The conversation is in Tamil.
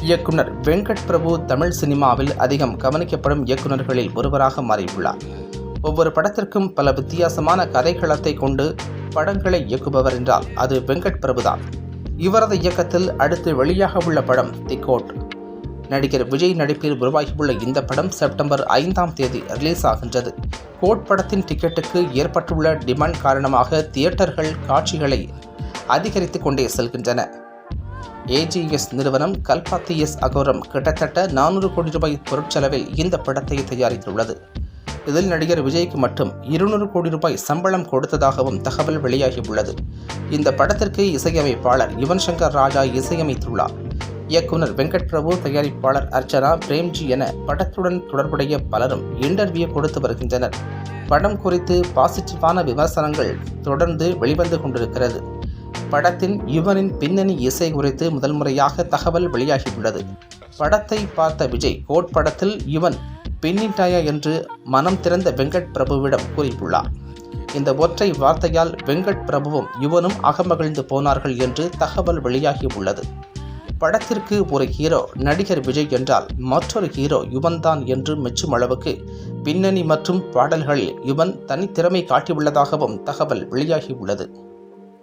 இயக்குனர் வெங்கட் பிரபு தமிழ் சினிமாவில் அதிகம் கவனிக்கப்படும் இயக்குநர்களில் ஒருவராக மாறியுள்ளார். ஒவ்வொரு படத்திற்கும் பல வித்தியாசமான கதைக்களத்தை கொண்டு படங்களை இயக்குபவர் என்றால் அது வெங்கட் பிரபுதான். இவரது இயக்கத்தில் அடுத்து வெளியாக உள்ள படம் தி கோட். நடிகர் விஜய் நடிப்பில் உருவாகியுள்ள இந்த படம் செப்டம்பர் 5ஆம் தேதி ரிலீஸ் ஆகின்றது. கோட் படத்தின் டிக்கெட்டுக்கு ஏற்பட்டுள்ள டிமாண்ட் காரணமாக தியேட்டர்கள் காட்சிகளை அதிகரித்து கொண்டே செல்கின்றன. AGS நிறுவனம் கல்பாத்தி அகோரம் கிட்டத்தட்ட 400 கோடி ரூபாய் பொருட்செலவில் இந்த படத்தை தயாரித்துள்ளது. இதில் நடிகர் விஜய்க்கு மட்டும் 200 கோடி ரூபாய் சம்பளம் கொடுத்ததாகவும் தகவல் வெளியாகியுள்ளது. இந்த படத்திற்கு இசையமைப்பாளர் யுவன் சங்கர் ராஜா இசையமைத்துள்ளார். இயக்குனர் வெங்கட் பிரபு, தயாரிப்பாளர் அர்ச்சனா, பிரேம்ஜி என படத்துடன் தொடர்புடைய பலரும் இன்டர்வியூ கொடுத்து வருகின்றனர். படம் குறித்து பாசிட்டிவான விமர்சனங்கள் தொடர்ந்து வெளிவந்து கொண்டிருக்கிறது. படத்தின் யுவனின் பின்னணி இசை குறித்து முதல் முறையாக தகவல் வெளியாகியுள்ளது. படத்தை பார்த்த விஜய் கோட் படத்தில் யுவன் பின்னிட்டாயா என்று மனம் திறந்த வெங்கட் பிரபுவிடம் கூறியுள்ளார். இந்த ஒற்றை வார்த்தையால் வெங்கட் பிரபுவும் யுவனும் அகமகிழ்ந்து போனார்கள் என்று தகவல் வெளியாகியுள்ளது. படத்திற்கு ஒரு ஹீரோ நடிகர் விஜய் என்றால் மற்றொரு ஹீரோ யுவன் தான் என்று மெச்சும் அளவுக்கு பின்னணி மற்றும் பாடல்களில் யுவன் தனித்திறமை காட்டியுள்ளதாகவும் தகவல் வெளியாகியுள்ளது.